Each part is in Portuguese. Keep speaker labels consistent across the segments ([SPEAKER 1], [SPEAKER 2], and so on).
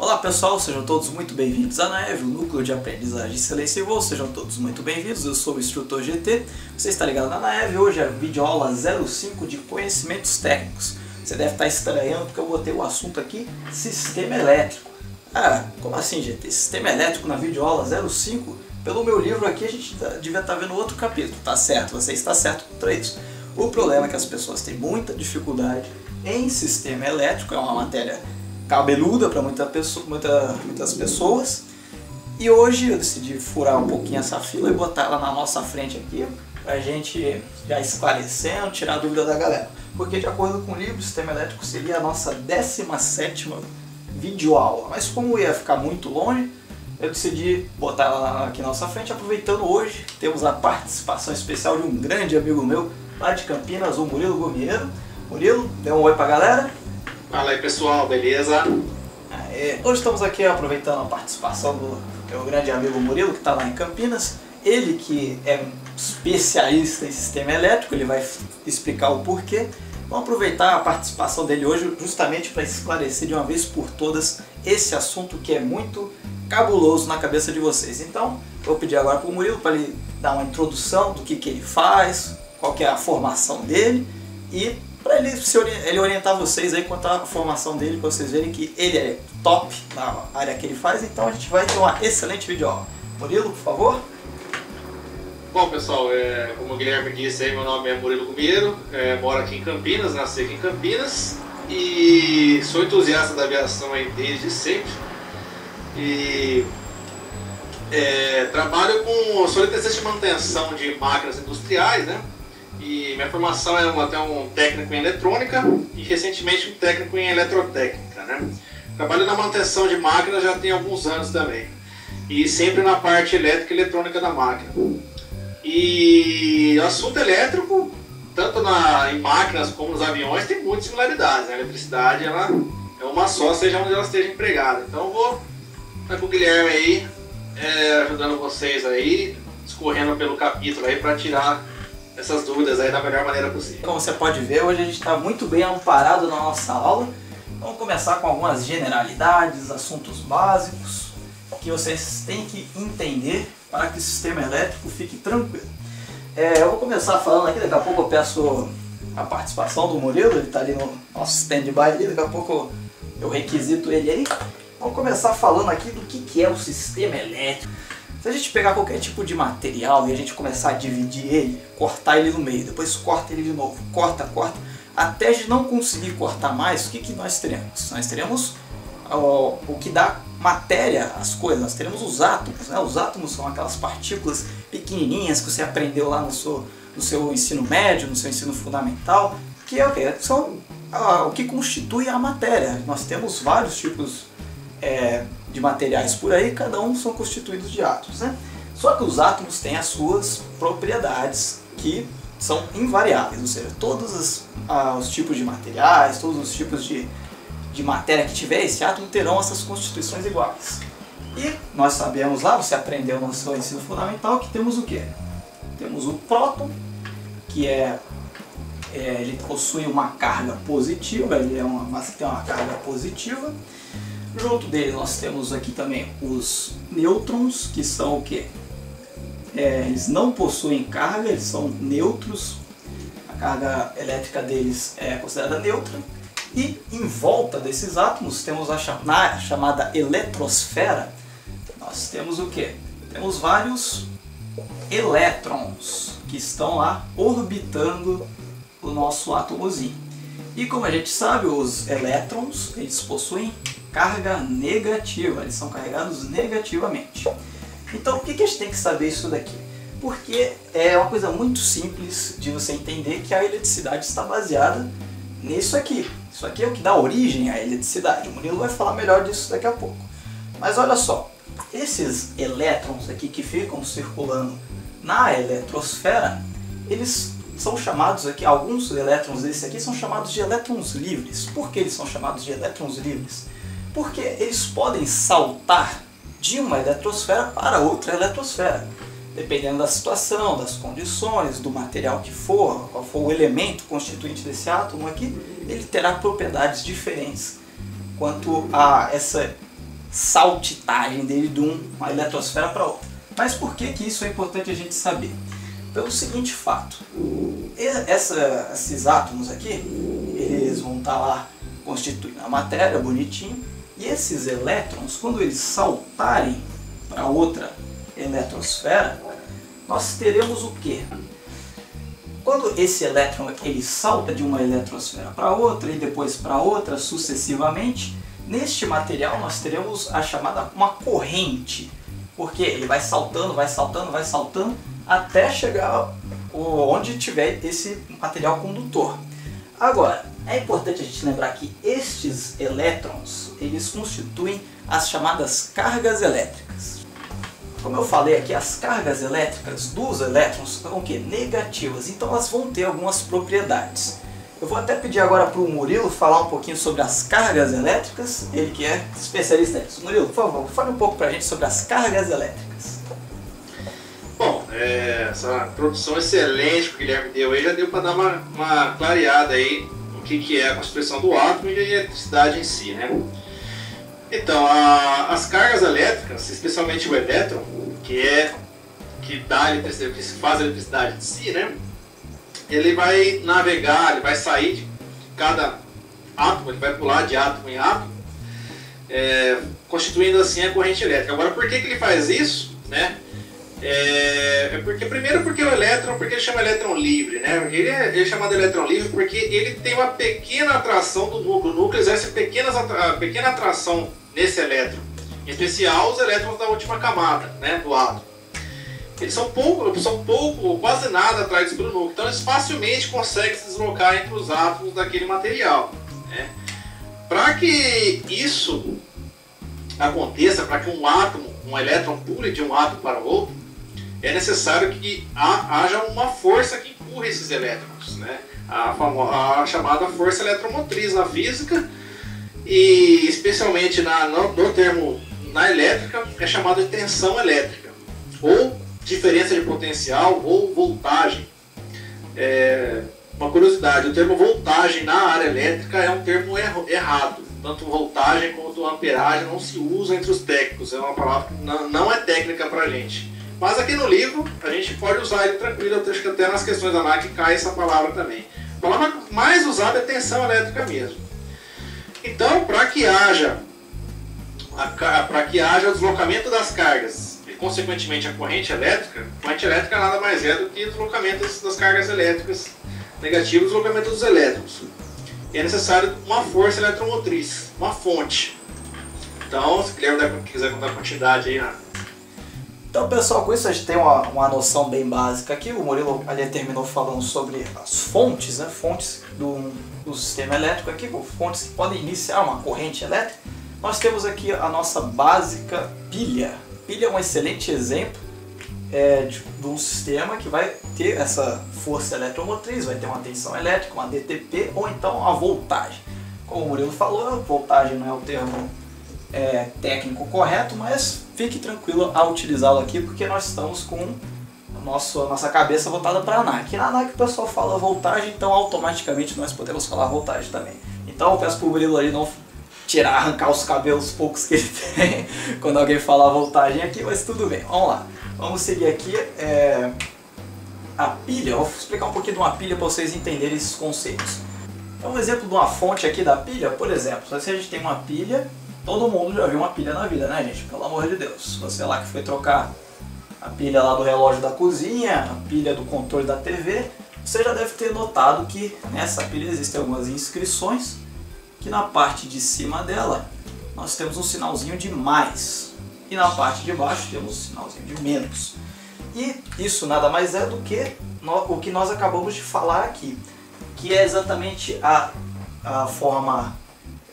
[SPEAKER 1] Olá pessoal, sejam todos muito bem-vindos à NAEV, o Núcleo de Aprendizagem Excelência em Voo. Sejam todos muito bem-vindos, eu sou o Instrutor GT, você está ligado na NAEV. Hoje é a videoaula 05 de Conhecimentos Técnicos. Você deve estar estranhando porque eu botei o assunto aqui, Sistema Elétrico. Ah, como assim, GT? Sistema Elétrico na videoaula 05? Pelo meu livro aqui a gente devia estar vendo outro capítulo, tá certo? Você está certo contra isso. O problema é que as pessoas têm muita dificuldade em sistema elétrico, é uma matéria cabeluda para muitas pessoas, e hoje eu decidi furar um pouquinho essa fila e botar ela na nossa frente aqui, para a gente já esclarecendo, tirar a dúvida da galera. Porque de acordo com o livro, o sistema elétrico seria a nossa 17ª videoaula, mas como ia ficar muito longe, eu decidi botar ela aqui na nossa frente, aproveitando hoje, temos a participação especial de um grande amigo meu, lá de Campinas, o Murilo Gomieiro. Murilo, dê um oi pra galera.
[SPEAKER 2] Fala aí pessoal, beleza?
[SPEAKER 1] Aê. Hoje estamos aqui aproveitando a participação do meu grande amigo Murilo, que está lá em Campinas. Ele que é um especialista em sistema elétrico, ele vai explicar o porquê. Vamos aproveitar a participação dele hoje justamente para esclarecer de uma vez por todas esse assunto que é muito cabuloso na cabeça de vocês. Então, vou pedir agora para o Murilo para ele dar uma introdução do que ele faz, qual que é a formação dele e para ele orientar vocês aí quanto à formação dele, para vocês verem que ele é top na área que ele faz. Então a gente vai ter uma excelente videoaula. Murilo, por favor.
[SPEAKER 2] Bom pessoal, como o Guilherme disse aí, meu nome é Murilo Gomieiro, moro aqui em Campinas, nasci aqui em Campinas e sou entusiasta da aviação aí desde sempre. E trabalho com solicitação de manutenção de máquinas industriais, né? E minha formação é até um técnico em eletrônica e recentemente um técnico em eletrotécnica, né? Trabalho na manutenção de máquinas já tem alguns anos também. E sempre na parte elétrica e eletrônica da máquina. E o assunto elétrico, tanto em máquinas como nos aviões, tem muitas similaridades, né? A eletricidade ela é uma só, seja onde ela esteja empregada. Então eu vou estar com o Guilherme aí, ajudando vocês aí, escorrendo pelo capítulo aí para tirar essas dúvidas aí da melhor maneira possível.
[SPEAKER 1] Como você pode ver, hoje a gente está muito bem amparado na nossa aula. Vamos começar com algumas generalidades, assuntos básicos que vocês têm que entender para que o sistema elétrico fique tranquilo. Eu vou começar falando aqui, daqui a pouco eu peço a participação do Murilo, ele está ali no nosso stand-by ali, daqui a pouco eu requisito ele aí. Vamos começar falando aqui do que é o sistema elétrico. Se a gente pegar qualquer tipo de material e a gente começar a dividir ele, cortar ele no meio, depois corta ele de novo, corta, até a gente não conseguir cortar mais, o que nós teremos? Nós teremos o que dá matéria às coisas, nós teremos os átomos, né? Os átomos são aquelas partículas pequenininhas que você aprendeu lá no seu ensino médio, no seu ensino fundamental, que é o quê? São o que constitui a matéria. Nós temos vários tipos de materiais por aí, cada um são constituídos de átomos, né? Só que os átomos têm as suas propriedades que são invariáveis, ou seja, todos os tipos de materiais, todos os tipos de matéria que tiver esse átomo terão essas constituições iguais. E nós sabemos lá, você aprendeu no seu ensino fundamental, que temos o quê? Temos o próton, que ele possui uma carga positiva, ele tem uma carga positiva. Junto dele nós temos aqui também os nêutrons, que são o quê? Eles não possuem carga, eles são neutros, a carga elétrica deles é considerada neutra. E em volta desses átomos temos na chamada eletrosfera, nós temos o quê? Temos vários elétrons que estão lá orbitando o nosso átomozinho. E como a gente sabe, os elétrons eles possuem carga negativa, eles são carregados negativamente. Então por que a gente tem que saber isso daqui? Porque é uma coisa muito simples de você entender que a eletricidade está baseada nisso aqui. Isso aqui é o que dá origem à eletricidade. O Murilo vai falar melhor disso daqui a pouco. Mas olha só, esses elétrons aqui que ficam circulando na eletrosfera, eles são chamados aqui, alguns elétrons desses aqui são chamados de elétrons livres. Por que eles são chamados de elétrons livres? Porque eles podem saltar de uma eletrosfera para outra eletrosfera. dependendo da situação, das condições, do material que for, qual for o elemento constituinte desse átomo aqui, ele terá propriedades diferentes quanto a saltitagem dele de uma eletrosfera para outra. Mas por que isso é importante a gente saber? Pelo seguinte fato, esses átomos aqui, eles vão estar lá constituindo a matéria bonitinho, e esses elétrons, quando eles saltarem para outra eletrosfera, nós teremos o quê? Quando esse elétron ele salta de uma eletrosfera para outra e depois para outra sucessivamente, neste material nós teremos a chamada uma corrente, porque ele vai saltando, vai saltando, vai saltando até chegar onde tiver esse material condutor. Agora, é importante a gente lembrar que estes elétrons eles constituem as chamadas cargas elétricas. Como eu falei aqui, as cargas elétricas dos elétrons são o quê? Negativas, então elas vão ter algumas propriedades. Eu vou até pedir agora para o Murilo falar um pouquinho sobre as cargas elétricas, ele que é especialista nisso. Murilo, por favor, fale um pouco para a gente sobre as cargas elétricas.
[SPEAKER 2] Bom, essa introdução excelente que o Guilherme deu aí já deu para dar uma clareada aí no que é a constituição do átomo e a eletricidade em si, né? Então, as cargas elétricas, especialmente o elétron, que dá a eletricidade, que faz a eletricidade de si, né? Ele vai navegar, ele vai sair de cada átomo, ele vai pular de átomo em átomo, constituindo assim a corrente elétrica. Agora, por que ele faz isso, né? Primeiro porque o elétron, porque ele chama elétron livre, né? Ele é chamado elétron livre porque ele tem uma pequena atração do núcleo. O núcleo exerce pequena atração nesse elétron, em especial os elétrons da última camada, né, do átomo. Eles são pouco, quase nada atraídos pelo núcleo, então eles facilmente conseguem se deslocar entre os átomos daquele material, né? Para que isso aconteça, para que um elétron pule de um átomo para o outro, é necessário que haja uma força que empurre esses elétrons, né? A chamada força eletromotriz na física, e especialmente no termo na elétrica, é chamada de tensão elétrica, ou diferença de potencial, ou voltagem. Uma curiosidade, o termo voltagem na área elétrica é um termo errado. Tanto voltagem quanto amperagem não se usa entre os técnicos, é uma palavra que não é técnica para a gente. Mas aqui no livro a gente pode usar ele tranquilo, eu acho que até nas questões da ANAC cai essa palavra também. A palavra mais usada é tensão elétrica mesmo. Então, para que haja o deslocamento das cargas e, consequentemente, a corrente elétrica nada mais é do que o deslocamento das cargas elétricas negativas e o deslocamento dos elétrons. E é necessário uma força eletromotriz, uma fonte. Então, se o Guilherme quiser contar a quantidade aí, né?
[SPEAKER 1] Então, pessoal, com isso a gente tem uma noção bem básica aqui. O Murilo ali terminou falando sobre as fontes, né? Fontes do sistema elétrico aqui, fontes que podem iniciar uma corrente elétrica. Nós temos aqui a nossa básica pilha. Pilha é um excelente exemplo de um sistema que vai ter essa força eletromotriz, vai ter uma tensão elétrica, uma DTP ou então a voltagem. Como o Murilo falou, a voltagem não é o termo técnico correto, mas fique tranquilo a utilizá-lo aqui porque nós estamos com a nossa cabeça voltada para a ANAC. Na ANAC o pessoal fala voltagem, então automaticamente nós podemos falar voltagem também. Então eu peço para o Murilo ali não arrancar os cabelos poucos que ele tem quando alguém falar voltagem aqui, mas tudo bem, vamos lá. Vamos seguir aqui a pilha. Eu vou explicar um pouquinho de uma pilha para vocês entenderem esses conceitos. Então, um exemplo de uma fonte aqui da pilha, por exemplo, se a gente tem uma pilha, todo mundo já viu uma pilha na vida, né, gente? Pelo amor de Deus. Você lá que foi trocar a pilha lá do relógio da cozinha, a pilha do controle da TV, você já deve ter notado que nessa pilha existem algumas inscrições, que na parte de cima dela nós temos um sinalzinho de mais e na parte de baixo temos um sinalzinho de menos. E isso nada mais é do que o que nós acabamos de falar aqui, que é exatamente a forma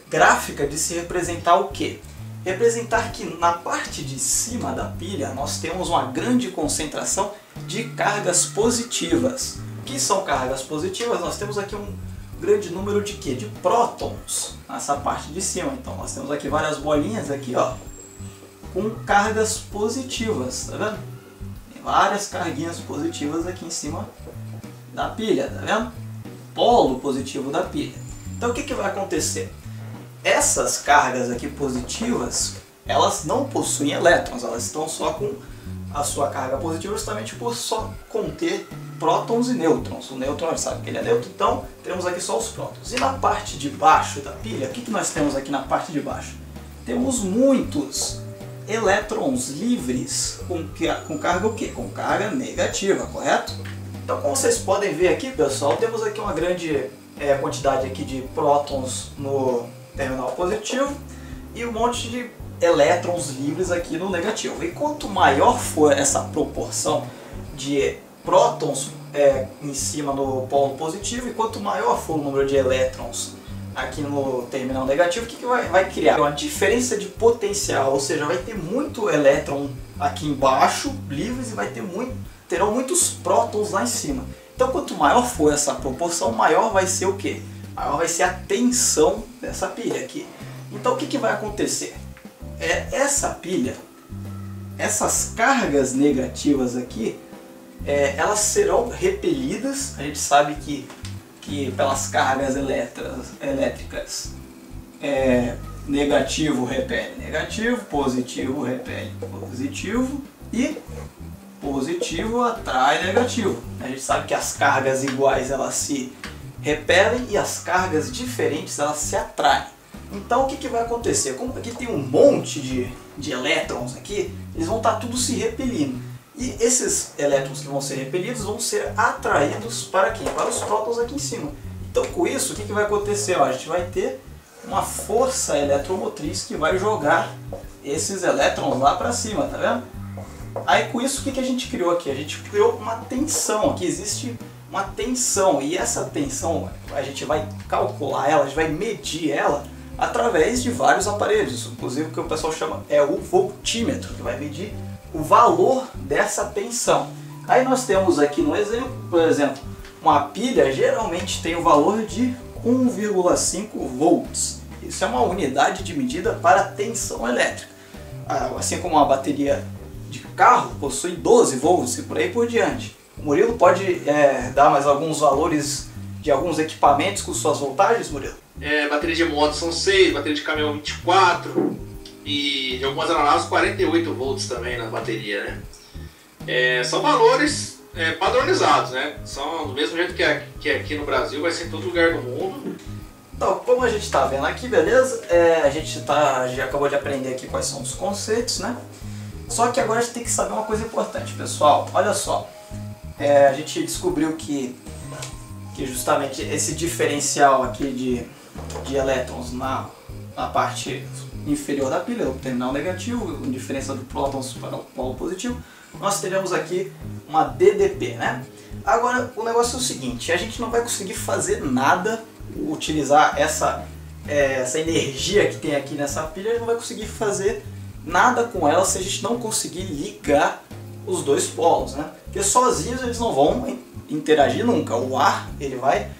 [SPEAKER 1] gráfica de se representar o quê? Representar que na parte de cima da pilha nós temos uma grande concentração de cargas positivas. O que são cargas positivas? Nós temos aqui um grande número de quê? De prótons nessa parte de cima. Então nós temos aqui várias bolinhas aqui, ó, com cargas positivas, tá vendo? Tem várias carguinhas positivas aqui em cima da pilha, tá vendo? Polo positivo da pilha. Então o que vai acontecer? Essas cargas aqui positivas, elas não possuem elétrons, elas estão só com a sua carga positiva justamente por só conter prótons e nêutrons. O nêutron, a gente sabe que ele é neutro, então temos aqui só os prótons. E na parte de baixo da pilha, o que nós temos aqui na parte de baixo? Temos muitos elétrons livres com carga o quê? Com carga negativa, correto? Então, como vocês podem ver aqui, pessoal, temos aqui uma grande quantidade aqui de prótons no terminal positivo e um monte de elétrons livres aqui no negativo. E quanto maior for essa proporção de prótons em cima no polo positivo e quanto maior for o número de elétrons aqui no terminal negativo, o que vai criar? Uma diferença de potencial, ou seja, vai ter muito elétron aqui embaixo livres e terão muitos prótons lá em cima. Então, quanto maior for essa proporção, maior vai ser o quê? Maior vai ser a tensão dessa pilha aqui. Então, o que vai acontecer? Essa pilha, essas cargas negativas aqui, elas serão repelidas. A gente sabe que pelas cargas elétricas, negativo repele negativo, positivo repele positivo e positivo atrai negativo. A gente sabe que as cargas iguais elas se repelem e as cargas diferentes elas se atraem. Então o que vai acontecer? Como aqui tem um monte de elétrons aqui, eles vão estar tudo se repelindo. E esses elétrons que vão ser repelidos vão ser atraídos para quem? Para os prótons aqui em cima. Então com isso, o que vai acontecer? A gente vai ter uma força eletromotriz que vai jogar esses elétrons lá para cima, tá vendo? Aí com isso, o que a gente criou aqui? A gente criou uma tensão, aqui existe uma tensão, e essa tensão a gente vai calcular ela, a gente vai medir ela através de vários aparelhos, inclusive o que o pessoal chama o voltímetro, que vai medir o valor dessa tensão. Aí nós temos aqui no exemplo, por exemplo, uma pilha geralmente tem o valor de 1,5 volts. Isso é uma unidade de medida para tensão elétrica. Assim como uma bateria de carro possui 12 volts e por aí por diante. O Murilo pode dar mais alguns valores de alguns equipamentos com suas voltagens, Murilo?
[SPEAKER 2] Bateria de moto são 6, bateria de caminhão 24 e de algumas aeronaves 48 volts também na bateria, né? São valores padronizados, né? São do mesmo jeito que aqui no Brasil, vai ser em todo lugar do mundo.
[SPEAKER 1] Então, como a gente está vendo aqui, beleza? A gente já acabou de aprender aqui quais são os conceitos, né? Só que agora a gente tem que saber uma coisa importante, pessoal. Olha só, a gente descobriu que justamente esse diferencial aqui de elétrons na parte inferior da pilha, o terminal negativo, a diferença do prótons para o polo positivo, nós teremos aqui uma DDP, né? Agora, o negócio é o seguinte, a gente não vai conseguir fazer nada, utilizar essa energia que tem aqui nessa pilha, a gente não vai conseguir fazer nada com ela se a gente não conseguir ligar os dois polos, né? Porque sozinhos eles não vão interagir nunca. O ar ele vai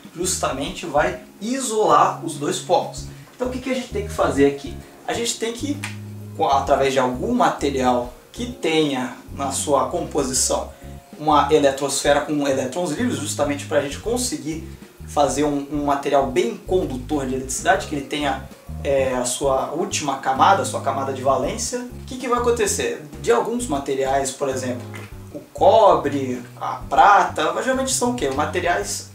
[SPEAKER 1] isolar os dois polos. Então o que a gente tem que fazer aqui? A gente tem que, através de algum material que tenha na sua composição uma eletrosfera com elétrons livres, justamente para a gente conseguir fazer um material bem condutor de eletricidade, que ele tenha a sua última camada, a sua camada de valência. O que vai acontecer? De alguns materiais, por exemplo, o cobre, a prata, geralmente são o quê? Materiais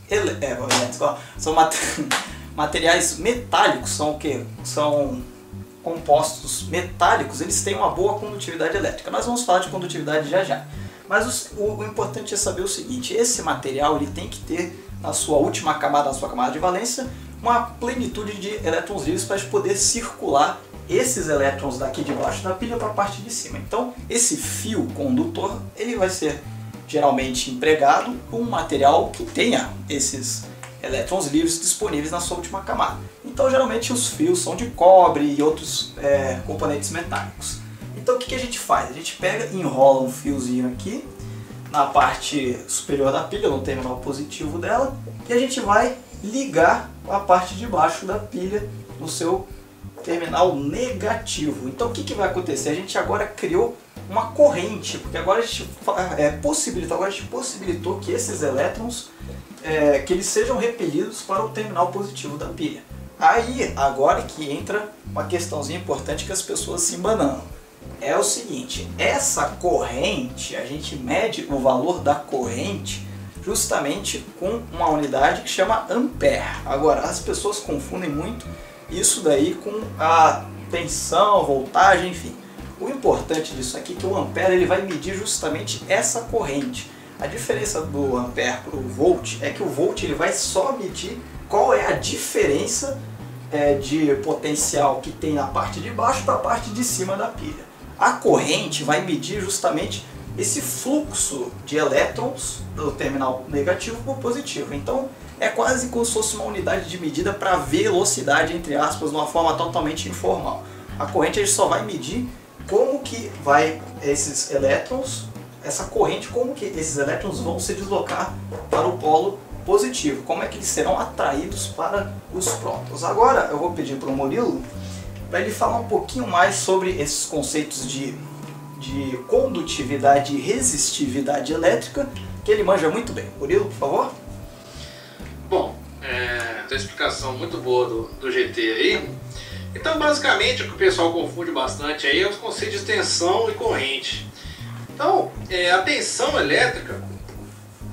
[SPEAKER 1] são materiais metálicos, são o quê? São compostos metálicos, eles têm uma boa condutividade elétrica. Nós vamos falar de condutividade já já. Mas o importante é saber o seguinte, esse material ele tem que ter na sua última camada, na sua camada de valência, uma plenitude de elétrons livres para poder circular esses elétrons daqui de baixo da pilha para a parte de cima. Então, esse fio condutor ele vai ser geralmente empregado com um material que tenha esses elétrons livres disponíveis na sua última camada. Então, geralmente os fios são de cobre e outros componentes metálicos. Então, o que a gente faz? A gente pega e enrola um fiozinho aqui na parte superior da pilha, no terminal positivo dela, e a gente vai ligar a parte de baixo da pilha no seu terminal negativo. Então o que vai acontecer? A gente agora criou uma corrente, porque agora a gente possibilitou que esses elétrons que eles sejam repelidos para o terminal positivo da pilha. Aí, agora que entra uma questãozinha importante que as pessoas se embananam. É o seguinte, essa corrente, a gente mede o valor da corrente justamente com uma unidade que chama ampere. Agora, as pessoas confundem muito isso daí com a tensão, voltagem, enfim. O importante disso aqui é que o ampere ele vai medir justamente essa corrente. A diferença do ampere para o volt é que o volt ele vai só medir qual é a diferença de potencial que tem na parte de baixo para a parte de cima da pilha. A corrente vai medir justamente esse fluxo de elétrons do terminal negativo para o positivo. Então é quase como se fosse uma unidade de medida para velocidade, entre aspas, de uma forma totalmente informal. A corrente a gente só vai medir como que vai esses elétrons, essa corrente, como que esses elétrons vão se deslocar para o polo positivo, como é que eles serão atraídos para os prótons. Agora eu vou pedir para o Murilo para ele falar um pouquinho mais sobre esses conceitos de condutividade e resistividade elétrica, que ele manja muito bem. Murilo, por favor.
[SPEAKER 2] Bom, tem uma explicação muito boa do GT aí. Então, basicamente, o que o pessoal confunde bastante aí é os conceitos de tensão e corrente. Então, a tensão elétrica,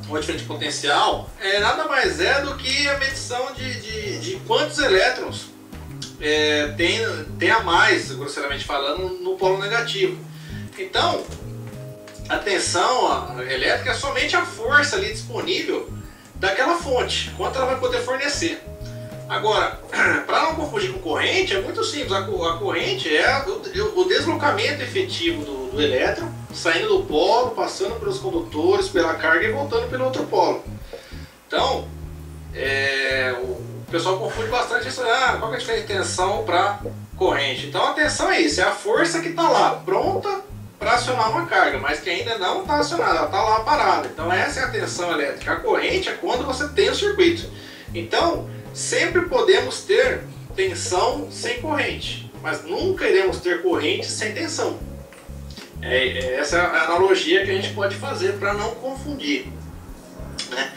[SPEAKER 2] ou a diferença de potencial, nada mais é do que a medição de quantos elétrons tem a mais, grosseiramente falando, no polo negativo. Então, a tensão elétrica é somente a força ali disponível daquela fonte, quanto ela vai poder fornecer. Agora, para não confundir com corrente, é muito simples. A corrente é o deslocamento efetivo do elétron, saindo do polo, passando pelos condutores, pela carga e voltando pelo outro polo. Então, o pessoal confunde bastante isso. Qual que é a diferença de tensão para corrente? Então, a tensão é isso, é a força que está lá, pronta para acionar uma carga, mas que ainda não está acionada, ela está lá parada. Então, essa é a tensão elétrica. A corrente é quando você tem o circuito. Então, sempre podemos ter tensão sem corrente, mas nunca iremos ter corrente sem tensão. Essa é a analogia que a gente pode fazer para não confundir, né?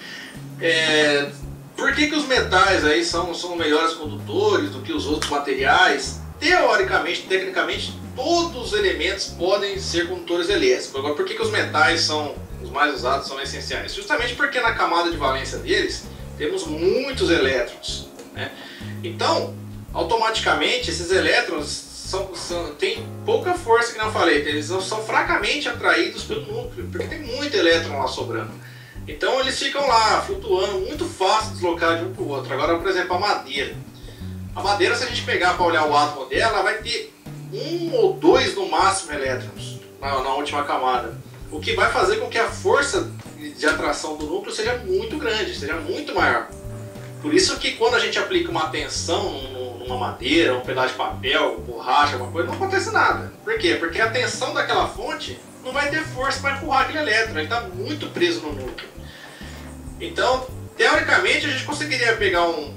[SPEAKER 2] Por que os metais aí são melhores condutores do que os outros materiais? Teoricamente, tecnicamente, todos os elementos podem ser condutores elétricos. Agora, por que os metais são os mais usados, são essenciais? Justamente porque na camada de valência deles temos muitos elétrons, né? Então, automaticamente, esses elétrons têm pouca força, que não falei, eles são fracamente atraídos pelo núcleo, porque tem muito elétron lá sobrando. Então, eles ficam lá, flutuando, muito fácil de deslocar de um para o outro. Agora, por exemplo, a madeira. A madeira, se a gente pegar para olhar o átomo dela, ela vai ter 1 ou 2 no máximo elétrons na última camada. O que vai fazer com que a força de atração do núcleo seja muito grande, seja muito maior. Por isso que quando a gente aplica uma tensão numa madeira, um pedaço de papel, borracha, alguma coisa, não acontece nada. Por quê? Porque a tensão daquela fonte não vai ter força para empurrar aquele elétron, ele está muito preso no núcleo. Então, teoricamente, a gente conseguiria pegar um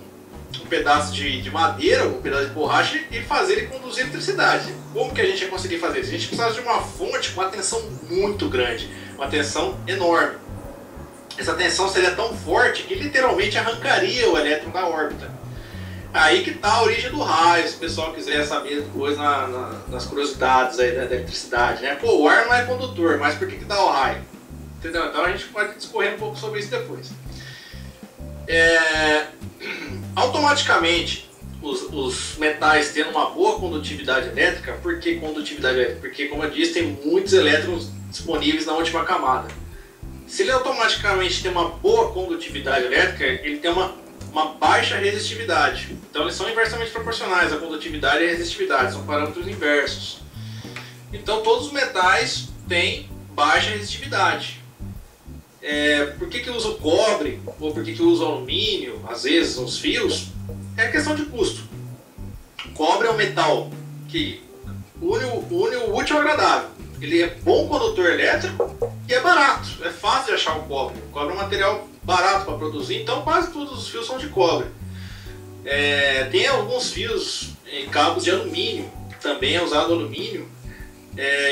[SPEAKER 2] pedaço de madeira, um pedaço de borracha e fazer ele conduzir eletricidade. Como que a gente ia conseguir fazer isso? A gente precisava de uma fonte com uma tensão muito grande, uma tensão enorme. Essa tensão seria tão forte que literalmente arrancaria o elétron da órbita. Aí que está a origem do raio, se o pessoal quiser saber depois nas curiosidades aí da eletricidade, né? Pô, o ar não é condutor, mas por que dá o raio? Entendeu? Então a gente pode discorrer um pouco sobre isso depois. Automaticamente, os metais tendo uma boa condutividade elétrica. Por que condutividade elétrica? Porque, como eu disse, tem muitos elétrons disponíveis na última camada. Se ele automaticamente tem uma boa condutividade elétrica, ele tem uma baixa resistividade. Então eles são inversamente proporcionais, a condutividade e a resistividade, são parâmetros inversos. Então todos os metais têm baixa resistividade. Por que usa o cobre, ou por que usa o alumínio, às vezes os fios? É questão de custo. O cobre é um metal que une o útil ao agradável. Ele é bom condutor elétrico e é barato, é fácil de achar o cobre. O cobre é um material barato para produzir, então quase todos os fios são de cobre. Tem alguns fios em cabos de alumínio, também é usado alumínio.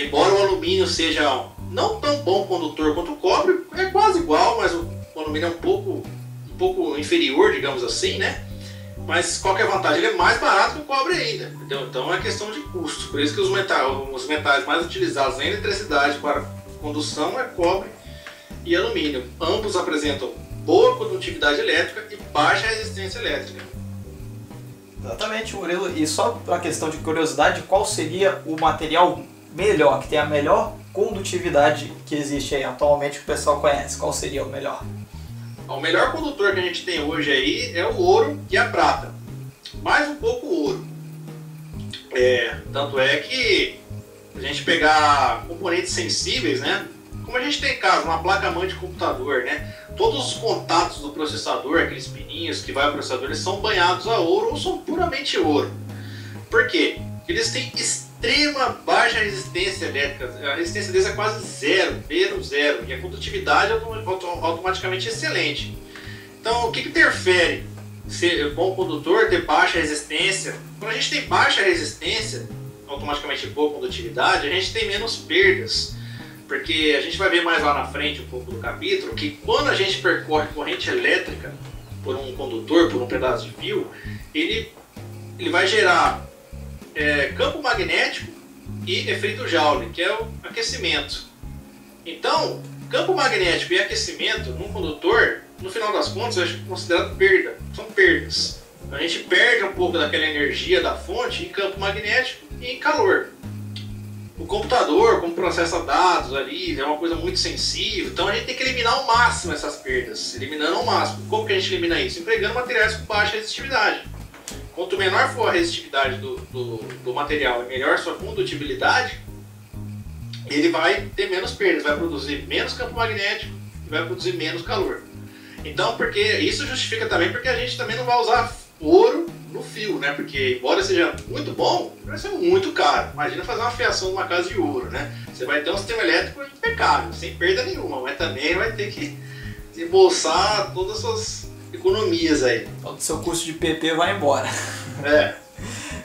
[SPEAKER 2] Embora o alumínio seja não tão bom condutor quanto o cobre, é quase igual, mas o alumínio é um pouco inferior, digamos assim, né? Mas qual que é a vantagem? Ele é mais barato que o cobre ainda, entendeu? Então é questão de custo. Por isso que os metais mais utilizados em eletricidade para condução é cobre e alumínio. Ambos apresentam boa condutividade elétrica e baixa resistência elétrica.
[SPEAKER 1] Exatamente, Murilo. E só para questão de curiosidade, qual seria o material melhor, que tem a melhor condutividade que existe aí atualmente, que o pessoal conhece? Qual seria o melhor?
[SPEAKER 2] O melhor condutor que a gente tem hoje aí é o ouro e a prata. Mais um pouco o ouro. Tanto é que a gente pegar componentes sensíveis, né? Como a gente tem em casa, uma placa-mãe de computador, né? Todos os contatos do processador, aqueles pininhos que vai ao processador, eles são banhados a ouro ou são puramente ouro. Por quê? Eles têm extrema baixa resistência elétrica. A resistência deles é quase zero, beira zero. E a condutividade é automaticamente excelente. Então, o que interfere ser bom condutor, ter baixa resistência? Quando a gente tem baixa resistência, automaticamente boa condutividade, a gente tem menos perdas. Porque a gente vai ver mais lá na frente um pouco do capítulo que quando a gente percorre corrente elétrica por um condutor, por um pedaço de fio, ele vai gerar campo magnético e efeito Joule, que é o aquecimento. Então, campo magnético e aquecimento num condutor, no final das contas, é considerado perda. São perdas. A gente perde um pouco daquela energia da fonte em campo magnético e em calor. O computador, como processa dados ali, é uma coisa muito sensível, então a gente tem que eliminar ao máximo essas perdas, eliminando ao máximo. Como que a gente elimina isso? Empregando materiais com baixa resistividade. Quanto menor for a resistividade do material e melhor sua condutibilidade, ele vai ter menos perdas, vai produzir menos campo magnético e vai produzir menos calor. Então, porque isso justifica também porque a gente também não vai usar ouro no fio, né? Porque embora seja muito bom, vai ser muito caro. Imagina fazer uma fiação numa casa de ouro, né? Você vai ter um sistema elétrico impecável, sem perda nenhuma, mas também vai ter que embolsar todas as suas economias aí.
[SPEAKER 1] Todo o seu custo de PP vai embora.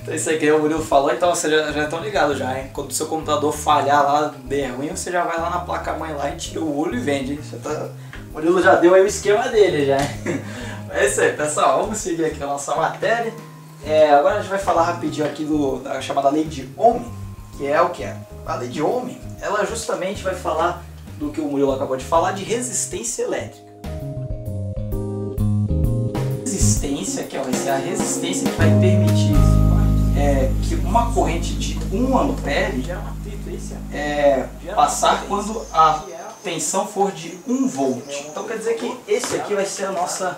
[SPEAKER 2] Então
[SPEAKER 1] isso aí que o Murilo falou, então vocês já estão ligados já, hein? Quando o seu computador falhar lá, der ruim, você já vai lá na placa-mãe lá e tira o olho e vende, hein? O Murilo já deu aí o esquema dele já. É isso aí, pessoal, vamos seguir aqui na nossa matéria. Agora a gente vai falar rapidinho aqui da chamada lei de Ohm, que é o que é? A lei de Ohm, ela justamente vai falar do que o Murilo acabou de falar, de resistência elétrica. Resistência, que vai ser a resistência que vai permitir que uma corrente de 1 ampere passar quando a tensão for de 1 volt. Então quer dizer que esse aqui vai ser a nossa